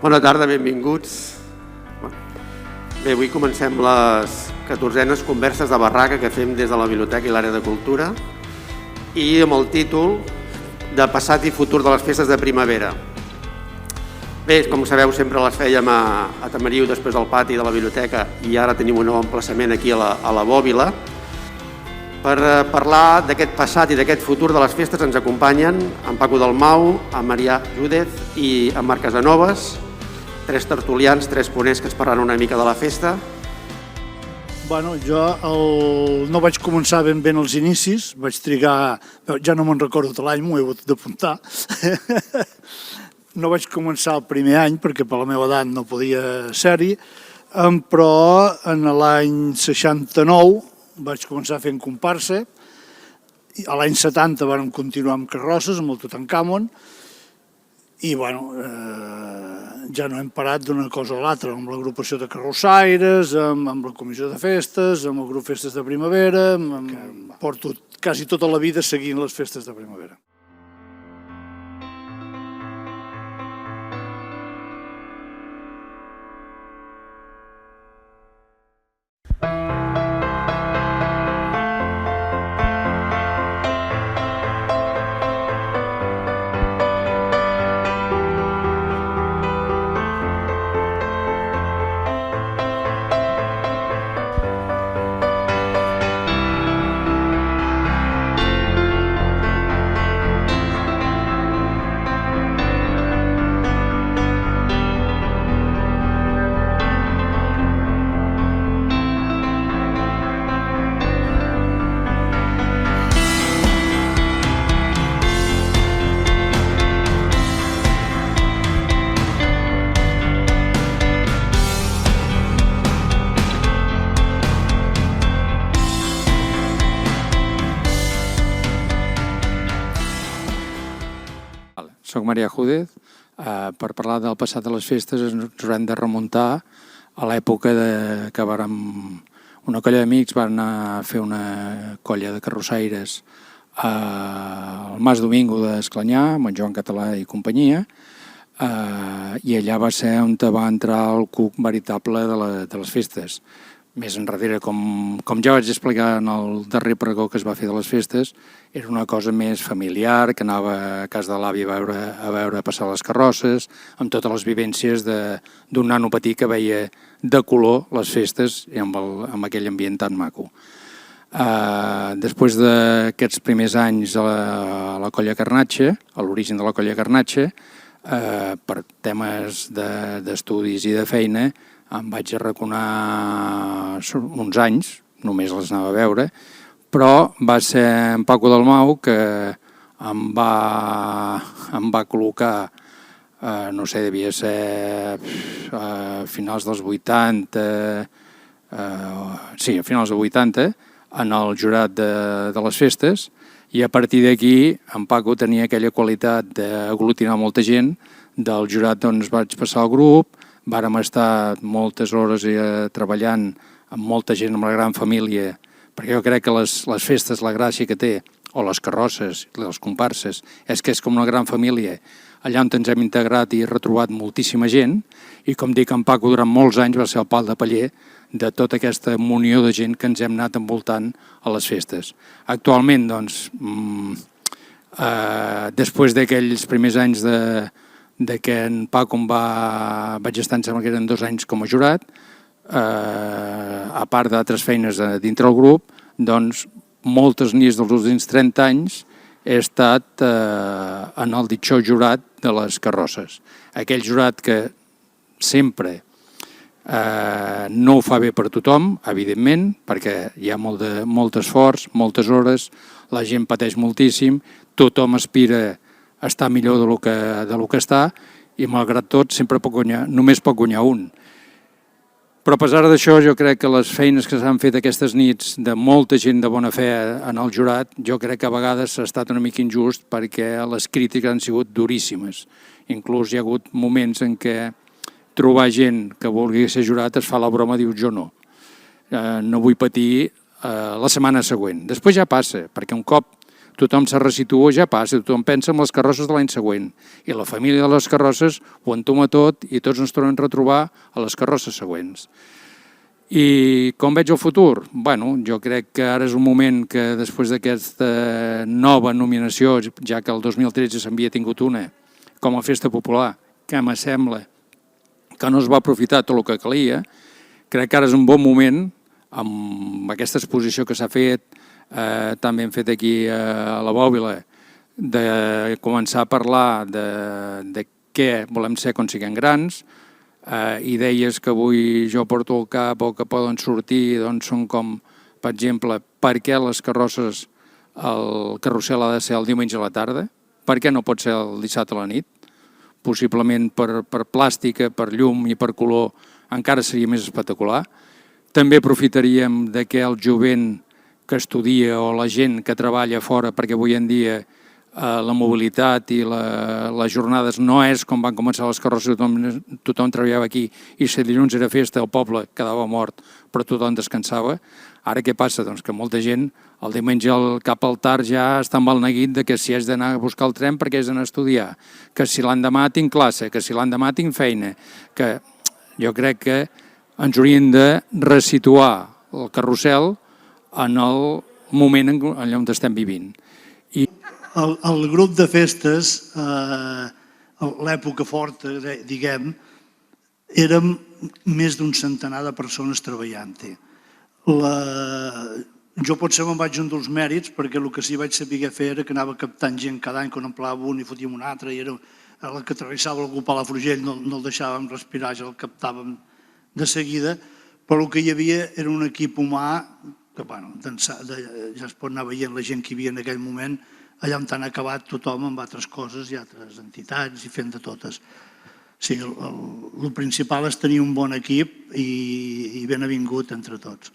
Bona tarda, benvinguts. Bé, avui comencem les 14enes converses de barraca que fem des de la Biblioteca i l'àrea de cultura i amb el títol de Passat i futur de les festes de primavera. Bé, com sabeu, sempre les fèiem a Tamariu, després del pati de la biblioteca, i ara tenim un nou emplaçament aquí a la Bòbila. Per parlar d'aquest passat i d'aquest futur de les festes ens acompanyen en Paco Dalmau, en Marià Júdez i en Marc Casanovas, tres tertulians, tres ponents que ens parlaran una mica de la festa. Bueno, jo no vaig començar ben bé als inicis, vaig trigar, ja no me'n recordo tot l'any, m'ho he hagut d'apuntar. No vaig començar el primer any perquè per la meva edat no podia ser-hi, però en l'any 69 vaig començar fent comparsa, a l'any 70 vam continuar amb carrosses, amb el Tutankamon, i bueno, ja no hem parat d'una cosa a l'altra, amb l'agrupació de carrossaires, amb la comissió de festes, amb el grup Festes de Primavera, porto quasi tota la vida seguint les festes de primavera. Soc Marià Júdez. Per parlar del passat de les festes ens haurem de remuntar a l'època que una colla d'amics van anar a fer una colla de carrossaires al Mas Domingo d'Esclanyà, amb en Joan Català i companyia, i allà va ser on va entrar el cuc veritable de les festes. Més enrere, com ja vaig explicar en el darrer pregó que es va fer de les festes, era una cosa més familiar, que anava a casa de l'avi a veure passar les carrosses, amb totes les vivències d'un nano petit que veia de color les festes i amb aquell ambient tan maco. Després d'aquests primers anys a la Colla Carnatxa, a l'origen de la Colla Carnatxa, per temes d'estudis i de feina, em vaig arraconar uns anys, només les anava a veure, però va ser en Paco Dalmau que em va col·locar, no sé, devia ser a finals dels 80, sí, a finals dels 80, en el jurat de les festes, i a partir d'aquí en Paco tenia aquella qualitat d'aglutinar molta gent. Del jurat doncs vaig passar al grup, vàrem estar moltes hores treballant amb molta gent, amb la gran família, perquè jo crec que les festes, la gràcia que té, o les carrosses, les comparses, és que és com una gran família. Allà on ens hem integrat i retrobat moltíssima gent, i com dic, en Paco durant molts anys va ser el pal de paller de tota aquesta munió de gent que ens hem anat envoltant a les festes. Actualment, doncs, després d'aquells primers anys que en Paco vaig estar, em sembla que eren 2 anys com a jurat, a part d'altres feines dintre el grup, doncs moltes nits dels últims 30 anys he estat en el ditxó jurat de les carrosses. Aquell jurat que sempre no ho fa bé per tothom, evidentment, perquè hi ha molt esforç, moltes hores, la gent pateix moltíssim, tothom aspira a estar millor de lo que està, i malgrat tot sempre només pot guanyar un. Però a pesar d'això, jo crec que les feines que s'han fet aquestes nits de molta gent de bona fe en el jurat, jo crec que a vegades ha estat una mica injust perquè les crítiques han sigut duríssimes. Inclús hi ha hagut moments en què trobar gent que vulgui ser jurat es fa la broma, dius jo no. No vull patir la setmana següent. Després ja passa, perquè un cop tothom se resitua, ja passa, tothom pensa en les carrosses de l'any següent. I la família de les carrosses ho entoma tot i tots ens tornem a retrobar a les carrosses següents. I com veig el futur? Bueno, jo crec que ara és un moment que després d'aquesta nova nominació, ja que el 2013 s'havia tingut una com a festa popular, que me sembla que no es va aprofitar tot el que calia, crec que ara és un bon moment, amb aquesta exposició que s'ha fet, també hem fet aquí a la Bòbila, de començar a parlar de què volem ser quan siguem grans. Idees que avui jo porto al cap o que poden sortir són com, per exemple, per què les carrosses, el carrusel ha de ser el diumenge a la tarda? Per què no pot ser el dissabte a la nit? Possiblement per plàstica, per llum i per color encara seria més espectacular. També aprofitaríem que el jovent que estudia o la gent que treballa fora, perquè avui en dia la mobilitat i les jornades no és com van començar les carrosses, tothom treballava aquí i si dilluns era festa el poble quedava mort però tothom descansava. Ara què passa? Doncs que molta gent el diumenge cap al tard ja està amb el neguit que si has d'anar a buscar el tren perquè has d'anar a estudiar, que si l'endemà tinc classe, que si l'endemà tinc feina, que jo crec que ens haurien de resituar el carrusel en el moment allà on estem vivint. El grup de festes, l'època forta, diguem, érem més d'un centenar de persones treballant-hi. Jo potser me'n vaig un dels mèrits perquè el que sí vaig saber fer era que anava captant gent cada any, quan en plava un i fotíem un altre, i era el que travessava algú a Palafrugell, no el deixàvem respirar, ja el captàvem de seguida, però el que hi havia era un equip humà que ja es pot anar veient la gent que hi havia en aquell moment, allà on han acabat tothom amb altres coses i altres entitats i fent de totes. Sí, el principal és tenir un bon equip i ben avingut entre tots.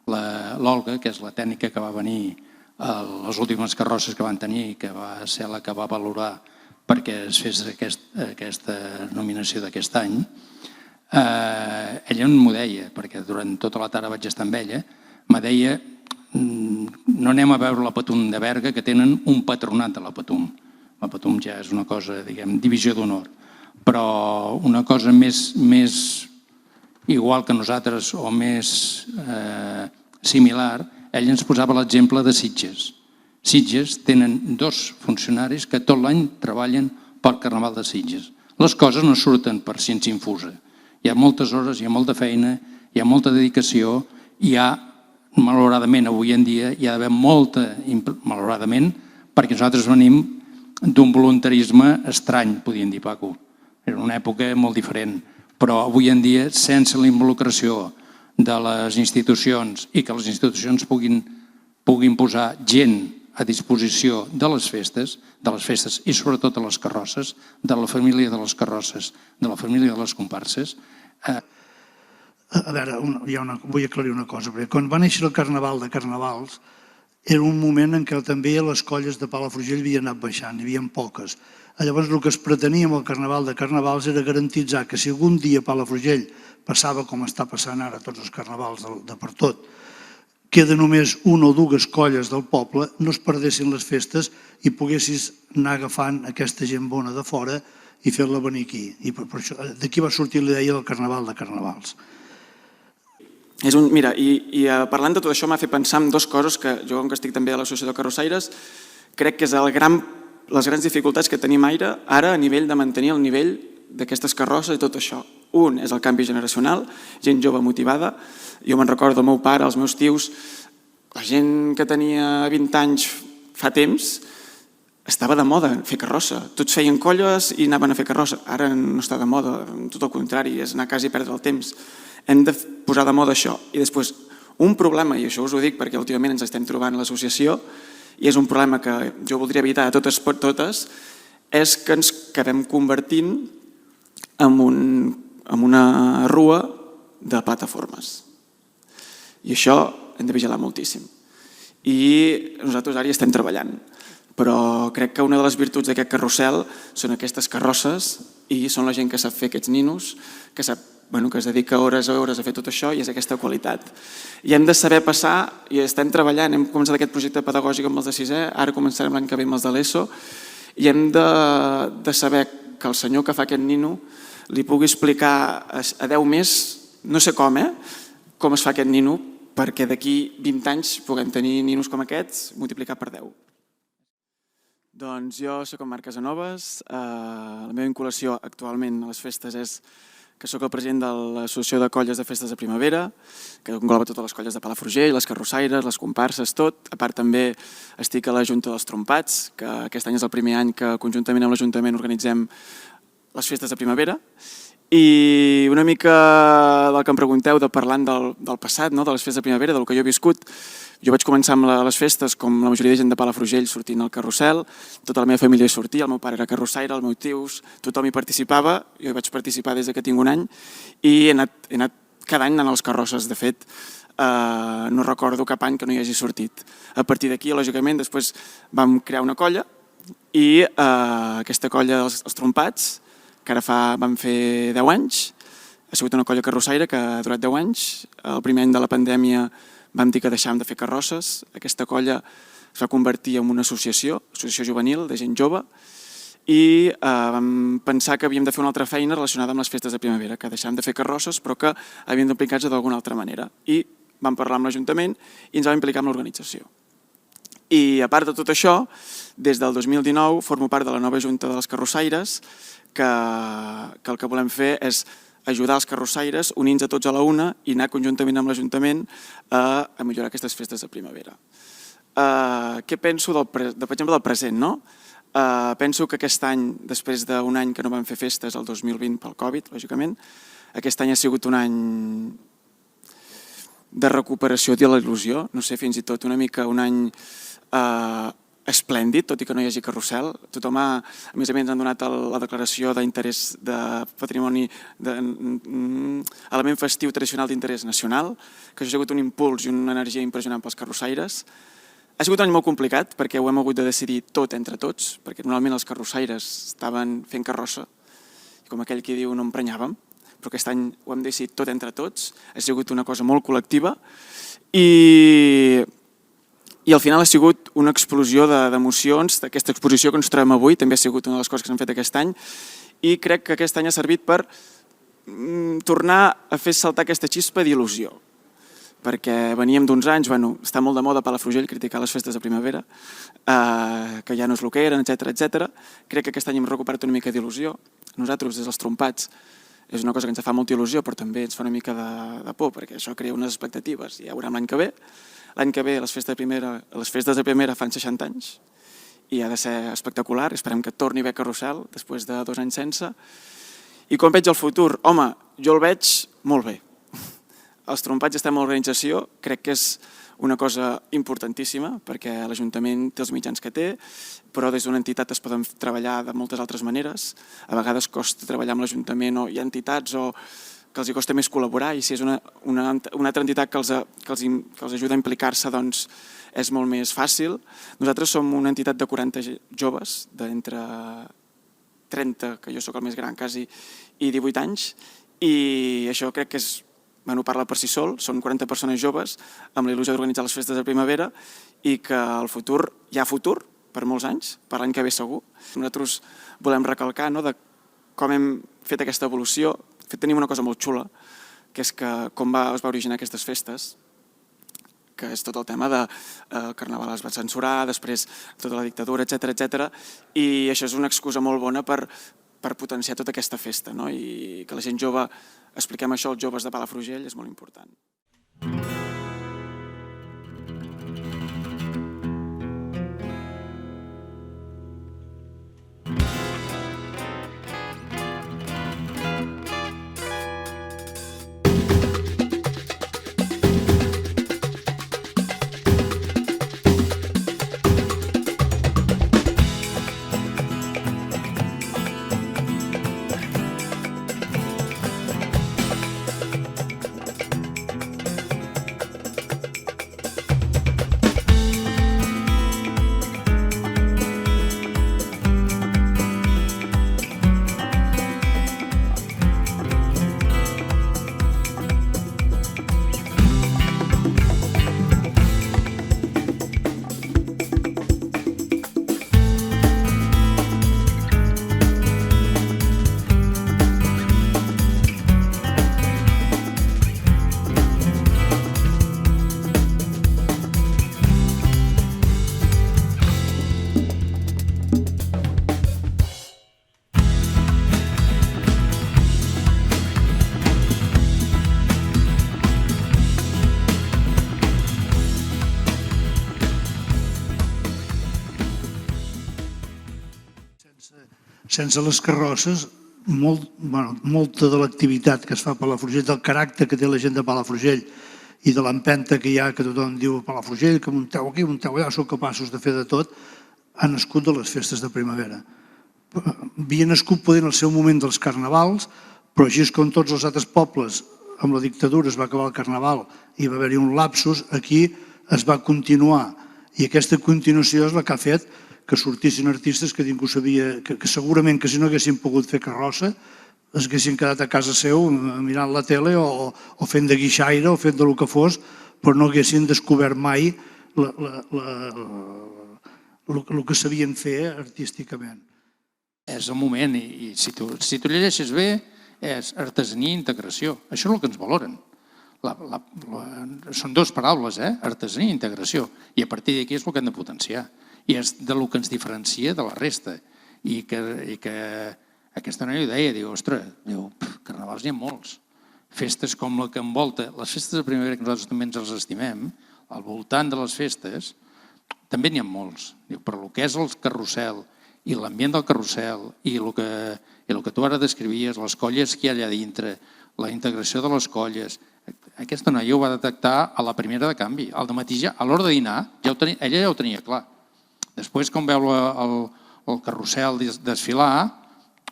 L'Olga, que és la tècnica que va venir a les últimes carrosses que van tenir, que va ser la que va valorar perquè es fes aquesta nominació d'aquest any, ella m'ho deia, perquè durant tota la tarda vaig estar amb ella, me deia no anem a veure la Patum de Berga, que tenen un patronat de la Patum. La Patum ja és una cosa, diguem, divisió d'honor. Però una cosa més igual que nosaltres o més similar, ell ens posava l'exemple de Sitges. Sitges tenen 2 funcionaris que tot l'any treballen pel Carnaval de Sitges. Les coses no surten per ciència infusa. Hi ha moltes hores, hi ha molta feina, hi ha molta dedicació, hi ha malauradament avui en dia hi ha d'haver molta, malauradament, perquè nosaltres venim d'un voluntarisme estrany, podríem dir, Paco. Era una època molt diferent, però avui en dia, sense la involucració de les institucions i que les institucions puguin posar gent a disposició de les festes i sobretot de les carrosses, de la família de les carrosses, de la família de les comparses. A veure, vull aclarir una cosa, perquè quan va néixer el Carnaval de Carnavals era un moment en què també les colles de Palafrugell havien anat baixant, hi havia poques. Llavors el que es pretenia amb el Carnaval de Carnavals era garantitzar que si algun dia Palafrugell passava com està passant ara tots els carnavals de per tot, queda només 1 o 2 colles del poble, no es perdessin les festes i poguessis anar agafant aquesta gent bona de fora i fer-la venir aquí. I d'aquí va sortir la idea del Carnaval de Carnavals. Mira, i parlant de tot això m'ha fet pensar en 2 coses que jo, com que estic també a l'Associació de Carrossaires, crec que és les grans dificultats que tenim ara a nivell de mantenir el nivell d'aquestes carrosses i tot això. Un és el canvi generacional, gent jove motivada. Jo me'n recordo el meu pare, els meus tios, la gent que tenia 20 anys fa temps, estava de moda fer carrossa. Tots feien colles i anaven a fer carrossa. Ara no està de moda, tot el contrari, és anar quasi a perdre el temps. Hem de posar de moda això. I després, un problema, i això us ho dic perquè últimament ens estem trobant a l'associació, i és un problema que jo voldria evitar de totes per totes, és que ens acabem convertint en una rua de plataformes. I això hem de vigilar moltíssim. I nosaltres ara hi estem treballant. Però crec que una de les virtuts d'aquest carrusel són aquestes carrosses i són la gent que sap fer aquests ninos, que sap que es dedica hores a hores a fer tot això i és aquesta qualitat. I hem de saber passar, i estem treballant, hem començat aquest projecte pedagògic amb els de sisè, ara començarem l'any que ve amb els de l'ESO, i hem de saber que el senyor que fa aquest nino li pugui explicar a 10 més, no sé com es fa aquest nino, perquè d'aquí 20 anys puguem tenir ninos com aquests multiplicat per 10. Doncs jo soc en Marc Casanovas, la meva vinculació actualment a les festes és que sóc el president de l'Associació de Colles de Festes de Primavera, que engloba totes les colles de Palafrugell, les carrossaires, les comparses, tot. A part també estic a la Junta dels Trompats, que aquest any és el primer any que conjuntament amb l'Ajuntament organitzem les festes de primavera. I una mica del que em pregunteu, parlant del passat, de les festes de primavera, del que jo he viscut. Jo vaig començar amb les festes com la majoria de gent de Palafrugell sortint al carrusel, tota la meva família hi sortia, el meu pare era carrossaire, els meus tios, tothom hi participava, jo hi vaig participar des que tinc un any i he anat cada any anant a les carrosses, de fet, no recordo cap any que no hi hagi sortit. A partir d'aquí, lògicament, després vam crear una colla i aquesta colla dels Trompats, que ara vam fer 10 anys, ha sigut una colla carrossaire que ha durat 10 anys, el primer any de la pandèmia vam dir que deixàvem de fer carrosses, aquesta colla es va convertir en una associació juvenil de gent jove i vam pensar que havíem de fer una altra feina relacionada amb les festes de primavera, que deixàvem de fer carrosses però que havíem d'implicar-nos d'alguna altra manera. I vam parlar amb l'Ajuntament i ens vam implicar amb l'organització. I a part de tot això, des del 2019 formo part de la nova Junta de les Carrossaires, que el que volem fer és ajudar els carrossaires, unint-nos a tots a la una i anar conjuntament amb l'Ajuntament a millorar aquestes festes de primavera. Què penso, per exemple, del present? Penso que aquest any, després d'un any que no vam fer festes, el 2020 pel Covid, lògicament, aquest any ha sigut un any de recuperació de la il·lusió, no sé, fins i tot una mica un any esplèndid, tot i que no hi hagi carrusel. Tothom a més a més, han donat la declaració d'interès de patrimoni, element festiu tradicional d'interès nacional, que això ha sigut un impuls i una energia impressionant pels carrossaires. Ha sigut un any molt complicat perquè ho hem hagut de decidir tot entre tots, perquè normalment els carrossaires estaven fent carrossa, i com aquell que diu no emprenyàvem, però aquest any ho hem decidit tot entre tots, ha sigut una cosa molt col·lectiva i al final ha sigut una explosió d'emocions. Aquesta exposició que ens trobem avui també ha sigut una de les coses que s'han fet aquest any i crec que aquest any ha servit per tornar a fer saltar aquesta xispa d'il·lusió, perquè veníem d'uns anys, està molt de moda a Palafrugell criticar les festes de primavera, que ja no és el que eren, etc. Crec que aquest any hem recuperat una mica d'il·lusió. Nosaltres, des dels Trompats, és una cosa que ens fa molta il·lusió, però també ens fa una mica de por, perquè això crea unes expectatives. Ja veurem l'any que ve. L'any que ve les festes de primavera fan 60 anys i ha de ser espectacular. Esperem que torni a haver carrusel després de 2 anys sense. I com veig el futur? Home, jo el veig molt bé. Els Trompats estem a l'organització, crec que és una cosa importantíssima perquè l'Ajuntament té els mitjans que té, però des d'una entitat es poden treballar de moltes altres maneres. A vegades costa treballar amb l'Ajuntament o hi ha entitats que els costa més col·laborar i si és una altra entitat que els ajuda a implicar-se doncs és molt més fàcil. Nosaltres som una entitat de 40 joves, d'entre 30, que jo sóc el més gran quasi, i 18 anys, i això crec que parla per si sol, són 40 persones joves amb la il·lusió d'organitzar les festes de primavera i que el futur, hi ha futur per molts anys, per l'any que ve segur. Nosaltres volem recalcar de com hem fet aquesta evolució. Tenim una cosa molt xula, que és com es va originar aquestes festes, que és tot el tema de Carnaval es va censurar, després tota la dictadura, etc. I això és una excusa molt bona per potenciar tota aquesta festa, i que la gent jove, expliquem això als joves de Palafrugell, és molt important. sense les carrosses, molta de l'activitat que es fa a Palafrugell, del caràcter que té la gent de Palafrugell i de l'empenta que hi ha, que tothom diu a Palafrugell, que munteu aquí, munteu allà, sou capaços de fer de tot, ha nascut de les festes de primavera. Havia nascut poder en el seu moment dels carnavals, però així és com tots els altres pobles, amb la dictadura es va acabar el carnaval i va haver-hi un lapsus, aquí es va continuar. I aquesta continuació és la que ha fet que sortissin artistes que ningú sabia, que segurament que si no haguessin pogut fer carrossa es haguessin quedat a casa seu mirant la tele o fent de guixaire o fent del que fos, però no haguessin descobert mai el que sabien fer artísticament. És el moment, i si tu llegeixes bé, és artesania i integració. Això és el que ens valoren. Són dues paraules, artesania i integració. I a partir d'aquí és el que hem de potenciar. I és del que ens diferencia de la resta. I que aquesta noia ho deia, diu, ostres, carnavals n'hi ha molts. Festes com la que envolta, les festes de primavera que nosaltres també ens les estimem, al voltant de les festes, també n'hi ha molts. Per el que és el carrusel i l'ambient del carrusel i el que tu ara descrivies, les colles que hi ha allà dintre, la integració de les colles, aquesta noia ho va detectar a la primera de canvi. Al dematí, a l'hora de dinar, ella ja ho tenia clar. Després, quan veu el carrusel desfilar,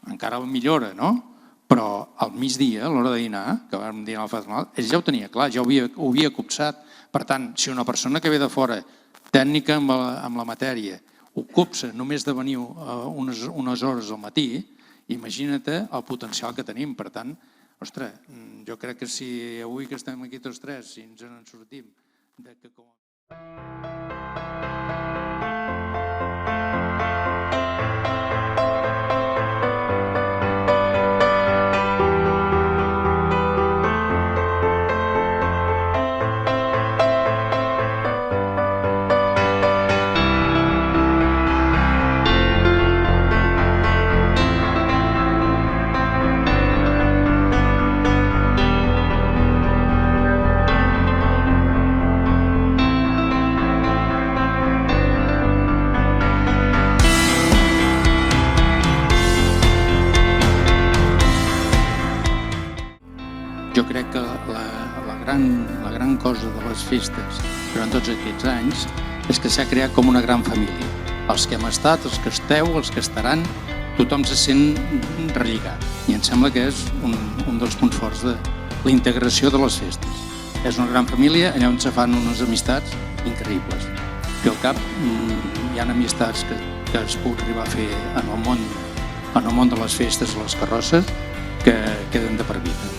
encara millora, no? Però al migdia, a l'hora de dinar, que vam dinar al Fatmal, ell ja ho tenia clar, ja ho havia copsat. Per tant, si una persona que ve de fora, tècnica amb la matèria, ho copsa només de venir unes hores al matí, imagina't el potencial que tenim. Per tant, ostres, jo crec que si avui que estem aquí tots tres, si ens en sortim, que com... Jo crec que la gran cosa de les festes durant tots aquests anys és que s'ha creat com una gran família. Els que hem estat, els que esteu, els que estaran, tothom se sent relligat. I em sembla que és un dels punts forts de la integració de les festes. És una gran família allà on se fan unes amistats increïbles. Que al cap hi ha amistats que es pot arribar a fer en el món de les festes, les carrosses, que queden de per vida.